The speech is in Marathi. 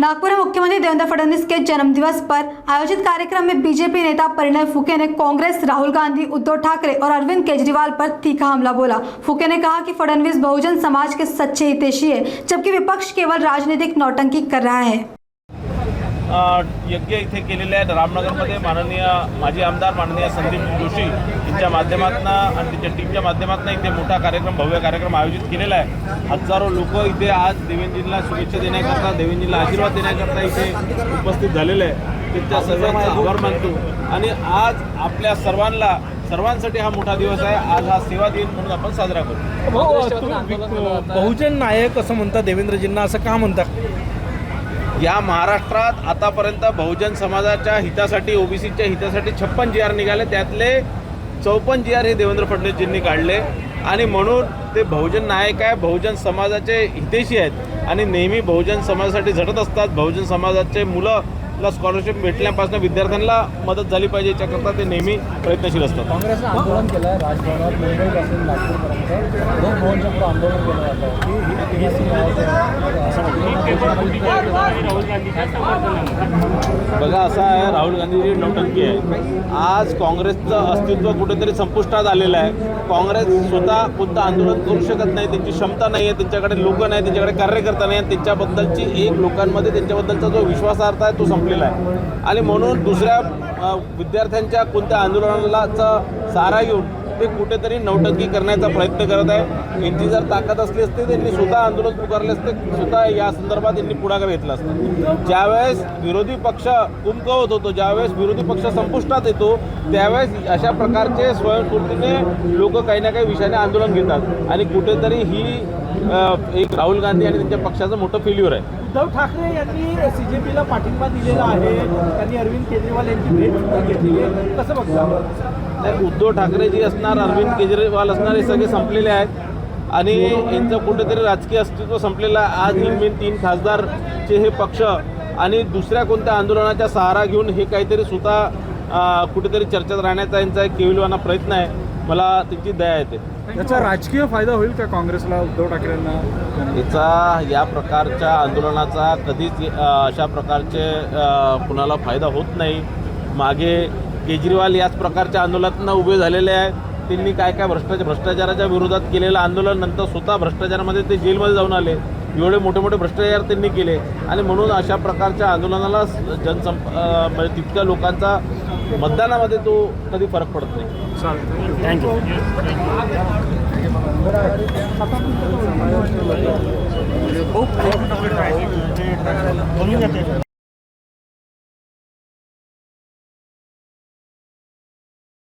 नागपुर में मुख्यमंत्री देवेंद्र फडणवीस के जन्मदिवस पर आयोजित कार्यक्रम में बीजेपी नेता परिणय फुके ने कांग्रेस, राहुल गांधी, उद्धव ठाकरे और अरविंद केजरीवाल पर तीखा हमला बोला। फुके ने कहा कि फडणवीस बहुजन समाज के सच्चे हितैषी है, जबकि विपक्ष केवल राजनीतिक नौटंकी कर रहा है। यज्ञ इथे केलेले आहेत रामनगरमध्ये माननीय माजी आमदार माननीय संदीप जोशी यांच्या माध्यमातून आणि त्यांच्या टीमच्या माध्यमातून इथे मोठा कार्यक्रम, भव्य कार्यक्रम आयोजित केलेला आहे। हजारो लोक इथे आज देवेंद्रजींना शुभेच्छा देण्याकरता, देवेंद्रजींना आशीर्वाद देण्याकरता इथे उपस्थित झालेले आहे। त्यांच्या सर्वांचा आभार मानतो आणि आज आपल्या सर्वांसाठी हा मोठा दिवस आहे। आज हा सेवा दिन म्हणून आपण साजरा करतो। बहुजन नायक असं म्हणतात देवेंद्रजींना, असं का म्हणतात? या महाराष्ट्रात आतापर्यंत बहुजन समाजाच्या हितासाठी, ओबीसीच्या हितासाठी 56 GR निघाले, त्यातले 54 GR हे देवेंद्र फडणवीसजींनी काढले आणि म्हणून ते बहुजन नायक आहे, बहुजन समाजाचे हितैषी आहेत आणि नेहमी बहुजन समाजासाठी झटत असतात। बहुजन समाजाचे मुलाला स्कॉलरशिप भेटल्यापासून विद्यार्थ्यांना मदत झाली पाहिजे याच्याकरता ते नेहमी प्रयत्नशील असतात। काँग्रेसने आंदोलन केलं आहे राजभवनात, मुंबईपासून नागपूरपर्यंत रोज भवनच्या पुढे आंदोलन केलं बघा, असं आहे, राहुल गांधीजी नौटंकी आहे। आज काँग्रेसचं अस्तित्व कुठेतरी संपुष्टात आलेलं आहे। काँग्रेस स्वतः कोणतं आंदोलन करू शकत नाही, त्यांची क्षमता नाही आहे, त्यांच्याकडे लोक नाही, त्यांच्याकडे कार्यकर्ता नाही, त्यांच्याबद्दलची लोकांमध्ये त्यांच्याबद्दलचा जो विश्वासार्हता आहे तो संपलेला आहे आणि म्हणून दुसऱ्या विद्यार्थ्यांच्या कोणत्या आंदोलनाचा सहारा घेऊन ते कुठेतरी नौटंकी करण्याचा प्रयत्न करत आहे। यांची जर ताकद असली असते त्यांनी स्वतः आंदोलन पुकारले असते, स्वतः या संदर्भात यांनी पुढाकार घेतला असता। ज्यावेळेस विरोधी पक्ष कुमकुवत होतो, ज्यावेळेस विरोधी पक्ष संपुष्टात येतो, त्यावेळेस अशा प्रकारचे स्वयंस्फूर्तीने लोक काही ना काही विषयाने आंदोलन घेतात आणि कुठेतरी ही एक राहुल गांधी आणि त्यांच्या पक्षाचं मोठं फेल्युअर आहे। उद्धव ठाकरे यांनी CJPला पाठिंबा दिलेला आहे, त्यांनी अरविंद केजरीवाल यांची भेट सुद्धा घेतली आहे, कसं बघता? नाही, उद्धव ठाकरे जी असणार, अरविंद केजरीवाल असणार, हे सगळे संपलेले आहेत आणि यांचं कुठेतरी राजकीय अस्तित्व संपलेलं आहे। आज हिंदमिन 3 खासदारचे हे पक्ष आणि दुसऱ्या कोणत्या आंदोलनाचा सहारा घेऊन हे काहीतरी स्वतः कुठेतरी चर्चेत राहण्याचा यांचा एक केविलवाना प्रयत्न आहे। मला त्यांची दया येते। याचा राजकीय फायदा होईल का काँग्रेसला, उद्धव ठाकरेंना? याचा या प्रकारच्या आंदोलनाचा कधीच अशा प्रकारचे कुणाला फायदा होत नाही। मागे केजरीवाल याच प्रकारच्या आंदोलनातून उभे झालेले आहेत। त्यांनी काय भ्रष्टाचाराच्या विरोधात केलेलं आंदोलन, नंतर स्वतः भ्रष्टाचारामध्ये ते जेलमध्ये जाऊन आले। एवढे मोठे भ्रष्टाचार त्यांनी केले आणि म्हणून अशा प्रकारच्या आंदोलनाला म्हणजे तितक्या लोकांचा मतदानामध्ये तो कधी फरक पडत नाही। थँक्यू।